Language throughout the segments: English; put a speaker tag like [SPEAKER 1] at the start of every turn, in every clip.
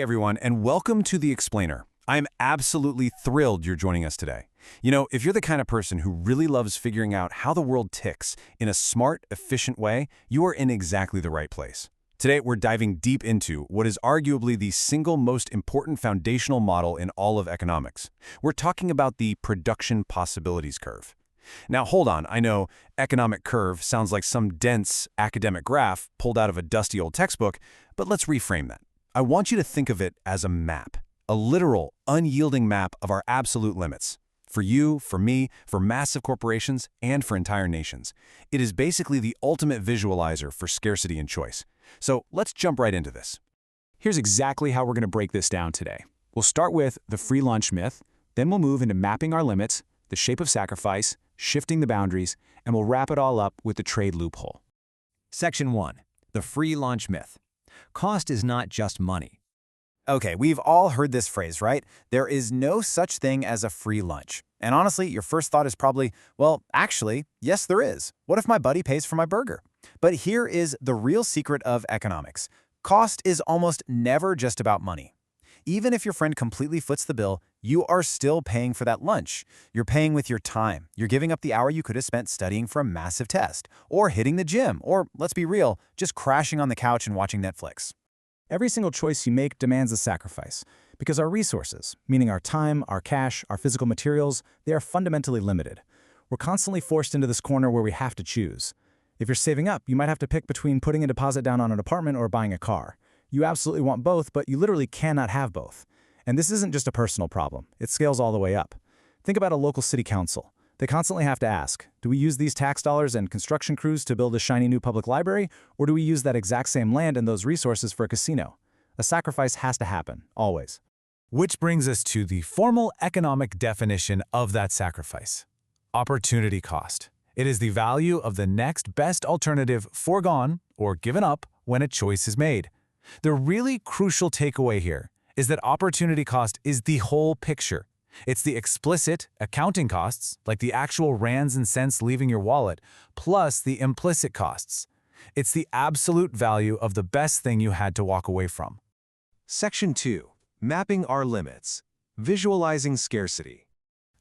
[SPEAKER 1] everyone, and welcome to The Explainer. I am absolutely thrilled you're joining us today. You know, if you're the kind of person who really loves figuring out how the world ticks in a smart, efficient way, you are in exactly the right place. Today, we're diving deep into what is arguably the single most important foundational model in all of economics. We're talking about the production possibilities curve. Now, hold on. I know economic curve sounds like some dense academic graph pulled out of a dusty old textbook, but let's reframe that. I want you to think of it as a map, a literal, unyielding map of our absolute limits. For you, for me, for massive corporations, and for entire nations. It is basically the ultimate visualizer for scarcity and choice. So let's jump right into this.
[SPEAKER 2] Here's exactly how we're going to break this down today. We'll start with the free lunch myth, then we'll move into mapping our limits, the shape of sacrifice, shifting the boundaries, and we'll wrap it all up with the trade loophole.
[SPEAKER 3] Section 1. The free lunch myth. Cost is not just money. Okay, we've all heard this phrase, right? There is no such thing as a free lunch. And honestly, your first thought is probably, well, actually, yes, there is. What if my buddy pays for my burger? But here is the real secret of economics. Cost is almost never just about money. Even if your friend completely foots the bill, you are still paying for that lunch. You're paying with your time. You're giving up the hour you could have spent studying for a massive test, or hitting the gym, or, let's be real, just crashing on the couch and watching Netflix.
[SPEAKER 2] Every single choice you make demands a sacrifice, because our resources, meaning our time, our cash, our physical materials, they are fundamentally limited. We're constantly forced into this corner where we have to choose. If you're saving up, you might have to pick between putting a deposit down on an apartment or buying a car. You absolutely want both, but you literally cannot have both. And this isn't just a personal problem. It scales all the way up. Think about a local city council. They constantly have to ask, do we use these tax dollars and construction crews to build a shiny new public library, or do we use that exact same land and those resources for a casino? A sacrifice has to happen, always.
[SPEAKER 1] Which brings us to the formal economic definition of that sacrifice. Opportunity cost. It is the value of the next best alternative foregone or given up when a choice is made. The really crucial takeaway here is that opportunity cost is the whole picture. It's the explicit accounting costs, like the actual rands and cents leaving your wallet, plus the implicit costs. It's the absolute value of the best thing you had to walk away from.
[SPEAKER 4] Section 2. Mapping our limits. Visualizing scarcity.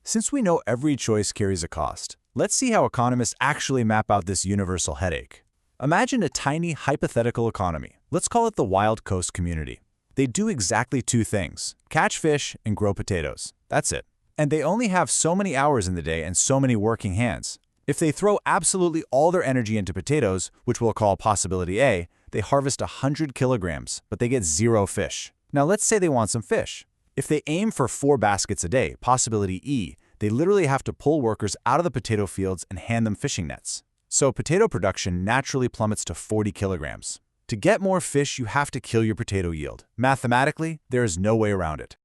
[SPEAKER 1] Since we know every choice carries a cost, let's see how economists actually map out this universal headache. Imagine a tiny hypothetical economy. Let's call it the Wild Coast community. They do exactly two things: catch fish and grow potatoes. That's it. And they only have so many hours in the day and so many working hands. If they throw absolutely all their energy into potatoes, which we'll call possibility A, they harvest 100 kilograms, but they get 0 fish. Now let's say they want some fish. If they aim for 4 baskets a day, possibility E, they literally have to pull workers out of the potato fields and hand them fishing nets. So potato production naturally plummets to 40 kilograms. To get more fish, you have to kill your potato yield. Mathematically, there is no way around it.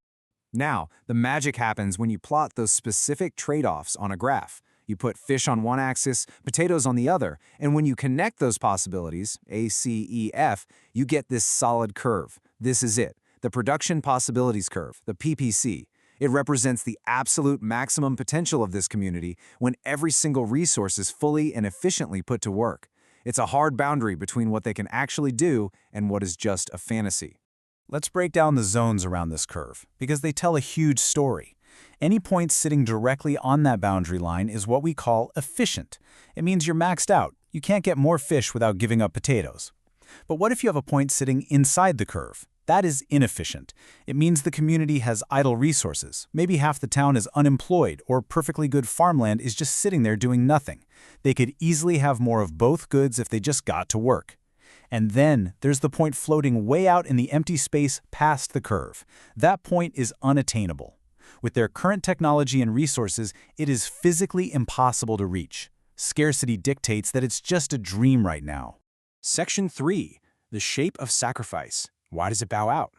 [SPEAKER 2] Now, the magic happens when you plot those specific trade-offs on a graph. You put fish on one axis, potatoes on the other, and when you connect those possibilities, A, C, E, F, you get this solid curve. This is it, the production possibilities curve, the PPC. It represents the absolute maximum potential of this community when every single resource is fully and efficiently put to work. It's a hard boundary between what they can actually do and what is just a fantasy.
[SPEAKER 1] Let's break down the zones around this curve, because they tell a huge story. Any point sitting directly on that boundary line is what we call efficient. It means you're maxed out. You can't get more fish without giving up potatoes. But what if you have a point sitting inside the curve? That is inefficient. It means the community has idle resources. Maybe half the town is unemployed, or perfectly good farmland is just sitting there doing nothing. They could easily have more of both goods if they just got to work. And then there's the point floating way out in the empty space past the curve. That point is unattainable. With their current technology and resources, it is physically impossible to reach. Scarcity dictates that it's just a dream right now.
[SPEAKER 2] Section 3. The shape of sacrifice. Why does it bow out?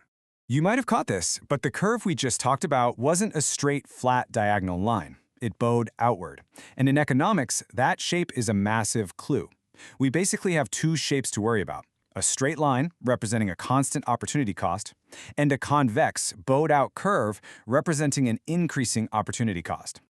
[SPEAKER 5] You might have caught this, but the curve we just talked about wasn't a straight, flat, diagonal line. It bowed outward. And in economics, that shape is a massive clue. We basically have two shapes to worry about: a straight line, representing a constant opportunity cost, and a convex, bowed-out curve, representing an increasing opportunity cost.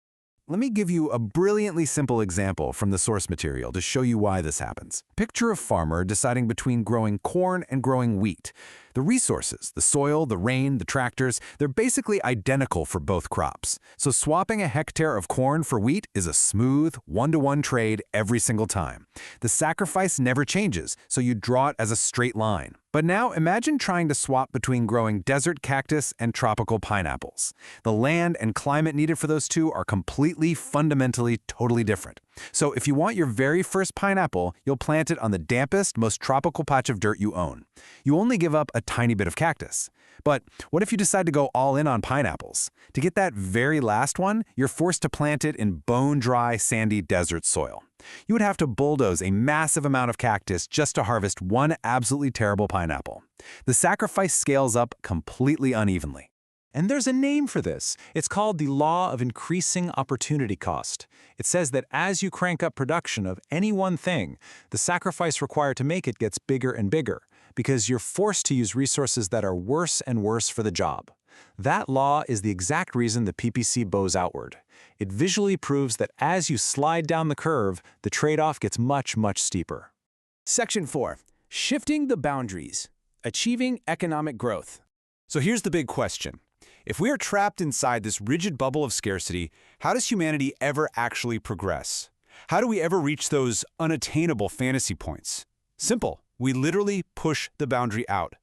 [SPEAKER 4] Let me give you a brilliantly simple example from the source material to show you why this happens. Picture a farmer deciding between growing corn and growing wheat. The resources, the soil, the rain, the tractors, they're basically identical for both crops. So swapping a hectare of corn for wheat is a smooth, one-to-one trade every single time. The sacrifice never changes, so you draw it as a straight line. But now imagine trying to swap between growing desert cactus and tropical pineapples. The land and climate needed for those two are completely, fundamentally, totally different. So if you want your very first pineapple, you'll plant it on the dampest, most tropical patch of dirt you own. You only give up a tiny bit of cactus. But what if you decide to go all in on pineapples? To get that very last one, you're forced to plant it in bone-dry, sandy desert soil. You would have to bulldoze a massive amount of cactus just to harvest one absolutely terrible pineapple. The sacrifice scales up completely unevenly.
[SPEAKER 2] And there's a name for this. It's called the law of increasing opportunity cost. It says that as you crank up production of any one thing, the sacrifice required to make it gets bigger and bigger, because you're forced to use resources that are worse and worse for the job. That law is the exact reason the PPC bows outward. It visually proves that as you slide down the curve, the trade-off gets much, much steeper.
[SPEAKER 1] Section 4. Shifting the boundaries. Achieving economic growth. So here's the big question. If we are trapped inside this rigid bubble of scarcity, how does humanity ever actually progress? How do we ever reach those unattainable fantasy points? Simple. We literally push the boundary out.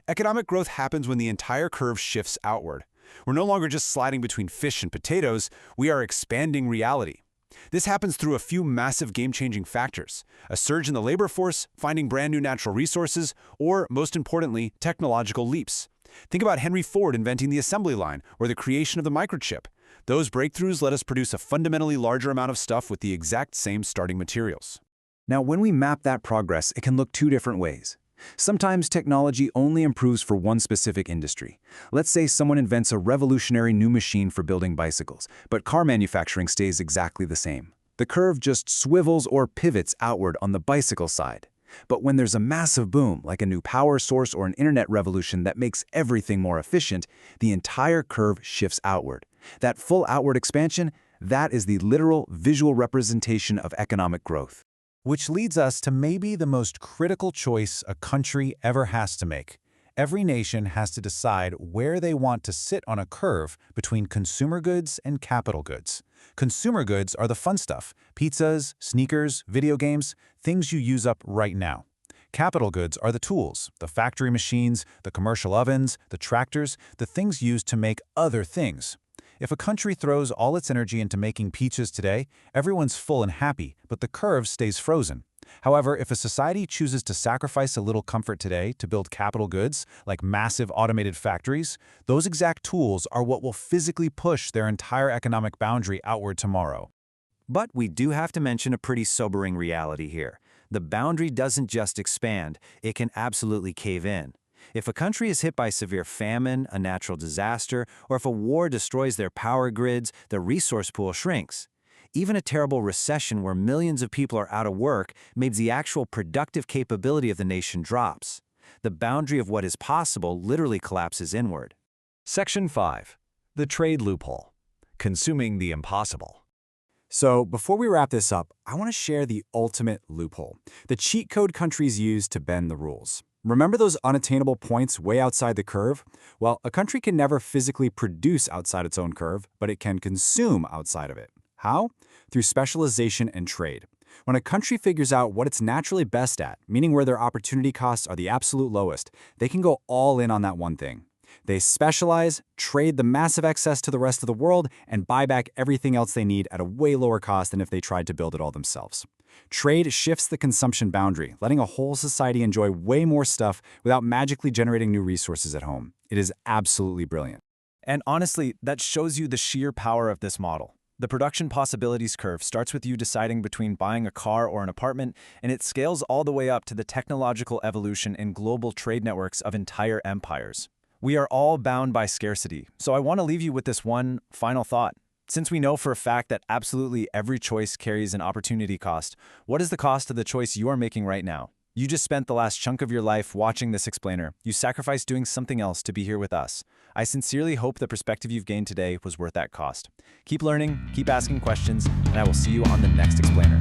[SPEAKER 1] Economic growth happens when the entire curve shifts outward. We're no longer just sliding between fish and potatoes, we are expanding reality. This happens through a few massive game-changing factors: a surge in the labor force, finding brand new natural resources, or, most importantly, technological leaps. Think about Henry Ford inventing the assembly line or the creation of the microchip. Those breakthroughs let us produce a fundamentally larger amount of stuff with the exact same starting materials.
[SPEAKER 3] Now, when we map that progress, it can look two different ways. Sometimes technology only improves for one specific industry. Let's say someone invents a revolutionary new machine for building bicycles, but car manufacturing stays exactly the same. The curve just swivels or pivots outward on the bicycle side. But when there's a massive boom, like a new power source or an internet revolution that makes everything more efficient, the entire curve shifts outward. That full outward expansion, that is the literal visual representation of economic growth.
[SPEAKER 1] Which leads us to maybe the most critical choice a country ever has to make. Every nation has to decide where they want to sit on a curve between consumer goods and capital goods. Consumer goods are the fun stuff: pizzas, sneakers, video games, things you use up right now. Capital goods are the tools, the factory machines, the commercial ovens, the tractors, the things used to make other things. If a country throws all its energy into making pizzas today, everyone's full and happy, but the curve stays frozen. However, if a society chooses to sacrifice a little comfort today to build capital goods, like massive automated factories, those exact tools are what will physically push their entire economic boundary outward tomorrow.
[SPEAKER 3] But we do have to mention a pretty sobering reality here. The boundary doesn't just expand, it can absolutely cave in. If a country is hit by severe famine, a natural disaster, or if a war destroys their power grids, the resource pool shrinks. Even a terrible recession where millions of people are out of work means the actual productive capability of the nation drops. The boundary of what is possible literally collapses inward.
[SPEAKER 1] Section 5. The trade loophole. Consuming the impossible.
[SPEAKER 2] So before we wrap this up, I want to share the ultimate loophole, the cheat code countries use to bend the rules. Remember those unattainable points way outside the curve? Well, a country can never physically produce outside its own curve, but it can consume outside of it. How? Through specialization and trade. When a country figures out what it's naturally best at, meaning where their opportunity costs are the absolute lowest, they can go all in on that one thing. They specialize, trade the massive excess to the rest of the world, and buy back everything else they need at a way lower cost than if they tried to build it all themselves. Trade shifts the consumption boundary, letting a whole society enjoy way more stuff without magically generating new resources at home. It is absolutely brilliant.
[SPEAKER 1] And honestly, that shows you the sheer power of this model. The production possibilities curve starts with you deciding between buying a car or an apartment, and it scales all the way up to the technological evolution in global trade networks of entire empires. We are all bound by scarcity, so I want to leave you with this one final thought. Since we know for a fact that absolutely every choice carries an opportunity cost, what is the cost of the choice you are making right now? You just spent the last chunk of your life watching this explainer. You sacrificed doing something else to be here with us. I sincerely hope the perspective you've gained today was worth that cost. Keep learning, keep asking questions, and I will see you on the next explainer.